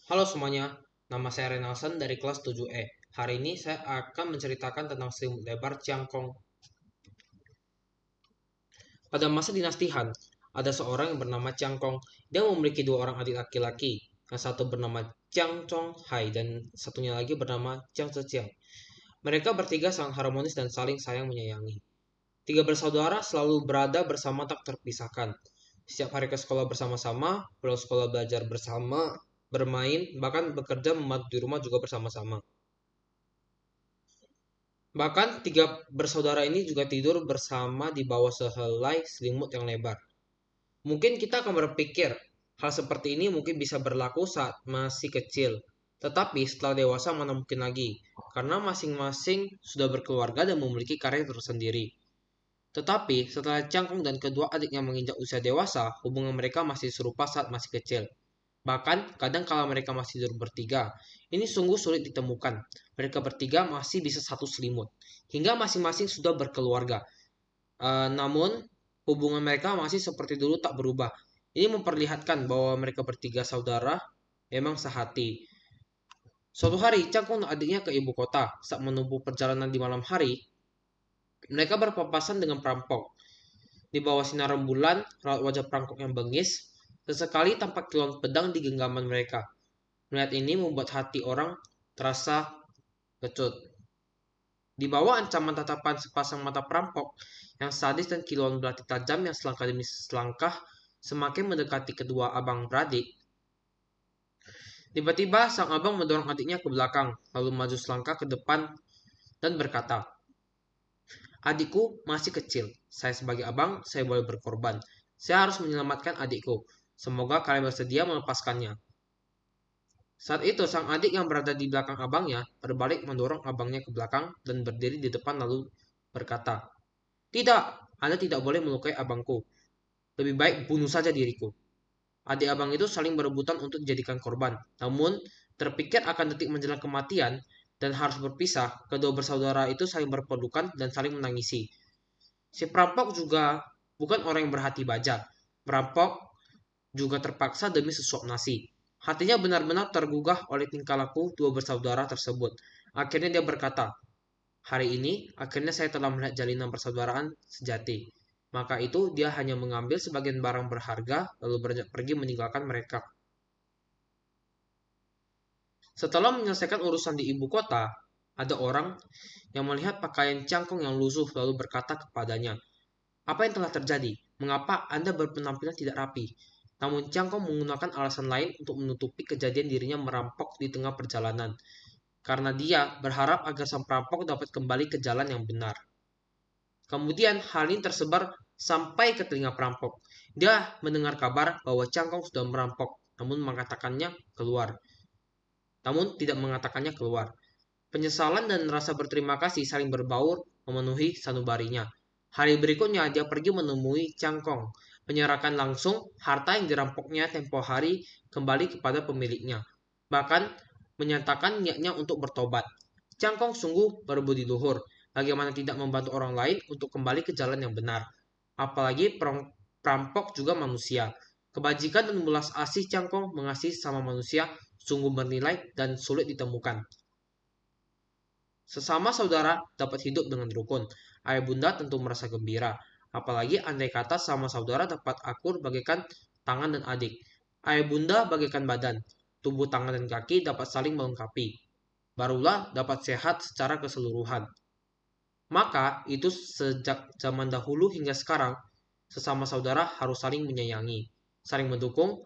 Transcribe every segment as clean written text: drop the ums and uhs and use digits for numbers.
Halo semuanya, nama saya Renalson dari kelas 7E. Hari ini saya akan menceritakan tentang selimut lebar Ciangkong. Pada masa dinasti Han, ada seorang yang bernama Ciangkong. Dia memiliki dua orang adik laki-laki. Yang satu bernama Chiang Chong Hai dan satunya lagi bernama Chiang Zhejiang. Mereka bertiga sangat harmonis dan saling sayang menyayangi. Tiga bersaudara selalu berada bersama tak terpisahkan. Setiap hari ke sekolah bersama-sama, pulang sekolah belajar bersama, bermain, bahkan bekerja membantu di rumah juga bersama-sama. Bahkan tiga bersaudara ini juga tidur bersama di bawah sehelai selimut yang lebar. Mungkin kita akan berpikir, hal seperti ini mungkin bisa berlaku saat masih kecil. Tetapi setelah dewasa mana mungkin lagi, karena masing-masing sudah berkeluarga dan memiliki karir tersendiri. Tetapi setelah Cangkong dan kedua adiknya menginjak usia dewasa, hubungan mereka masih serupa saat masih kecil. Bahkan, kadang kala mereka masih tidur bertiga, ini sungguh sulit ditemukan. Mereka bertiga masih bisa satu selimut, hingga masing-masing sudah berkeluarga. Namun, hubungan mereka masih seperti dulu tak berubah. Ini memperlihatkan bahwa mereka bertiga saudara memang sehati. Suatu hari, Cangkong dan adiknya ke ibu kota. Saat menempuh perjalanan di malam hari, mereka berpapasan dengan perampok. Di bawah sinar rembulan, raut wajah perampok yang bengis, sesekali tampak kilauan pedang di genggaman mereka. Melihat ini membuat hati orang terasa kecut. Di bawah ancaman tatapan sepasang mata perampok yang sadis dan kilauan belati tajam yang selangkah demi selangkah semakin mendekati kedua abang beradik, tiba-tiba sang abang mendorong adiknya ke belakang, lalu maju selangkah ke depan dan berkata, "Adikku masih kecil. Saya sebagai abang, saya boleh berkorban. Saya harus menyelamatkan adikku. Semoga kalian bersedia melepaskannya." Saat itu, sang adik yang berada di belakang abangnya berbalik mendorong abangnya ke belakang dan berdiri di depan lalu berkata, "Tidak, Anda tidak boleh melukai abangku. Lebih baik bunuh saja diriku." Adik abang itu saling berebutan untuk dijadikan korban. Namun, terpikir akan detik menjelang kematian dan harus berpisah, kedua bersaudara itu saling berpelukan dan saling menangisi. Si perampok juga bukan orang yang berhati baja. Perampok juga terpaksa demi sesuap nasi. Hatinya benar-benar tergugah oleh tingkah laku dua bersaudara tersebut. Akhirnya dia berkata, "Hari ini, akhirnya saya telah melihat jalinan persaudaraan sejati." Maka itu dia hanya mengambil sebagian barang berharga lalu pergi meninggalkan mereka. Setelah menyelesaikan urusan di ibu kota, ada orang yang melihat pakaian cangkong yang lusuh lalu berkata kepadanya, "Apa yang telah terjadi? Mengapa Anda berpenampilan tidak rapi?" Namun Cangkong menggunakan alasan lain untuk menutupi kejadian dirinya merampok di tengah perjalanan. Karena dia berharap agar sang perampok dapat kembali ke jalan yang benar. Kemudian hal ini tersebar sampai ke telinga perampok. Dia mendengar kabar bahwa Cangkong sudah merampok, namun tidak mengatakannya keluar. Penyesalan dan rasa berterima kasih saling berbaur memenuhi sanubarinya. Hari berikutnya dia pergi menemui Cangkong, menyerahkan langsung harta yang dirampoknya tempo hari kembali kepada pemiliknya. Bahkan menyatakan niatnya untuk bertobat. Cangkong sungguh berbudi luhur, bagaimana tidak membantu orang lain untuk kembali ke jalan yang benar. Apalagi perampok juga manusia. Kebajikan dan belas asih Cangkong mengasihi sama manusia sungguh bernilai dan sulit ditemukan. Sesama saudara dapat hidup dengan rukun. Ayah bunda tentu merasa gembira. Apalagi andai kata sama saudara dapat akur bagaikan tangan dan adik. Ayah bunda bagaikan badan. Tubuh tangan dan kaki dapat saling melengkapi. Barulah dapat sehat secara keseluruhan. Maka itu sejak zaman dahulu hingga sekarang, sesama saudara harus saling menyayangi, saling mendukung.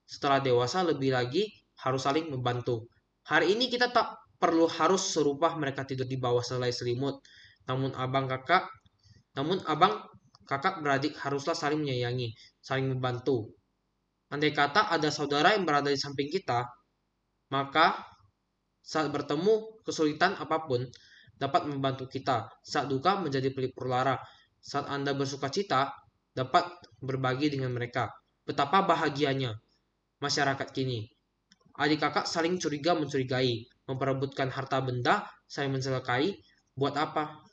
Setelah dewasa lebih lagi harus saling membantu. Hari ini kita tak perlu harus serupa mereka tidur di bawah selai selimut. Namun abang kakak beradik haruslah saling menyayangi, saling membantu. Andai kata ada saudara yang berada di samping kita, maka saat bertemu kesulitan apapun dapat membantu kita. Saat duka menjadi pelipur lara. Saat Anda bersuka cita dapat berbagi dengan mereka. Betapa bahagianya masyarakat kini. Adik kakak saling curiga mencurigai, memperebutkan harta benda, saling mencelakai. Buat apa?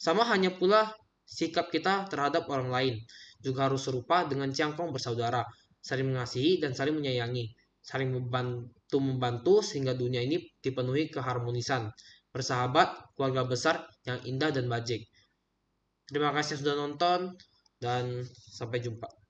Sama hanya pula sikap kita terhadap orang lain juga harus serupa dengan cangkong bersaudara, saling mengasihi dan saling menyayangi. saling membantu sehingga dunia ini dipenuhi keharmonisan, bersahabat, keluarga besar yang indah dan baik. Terima kasih sudah nonton dan sampai jumpa.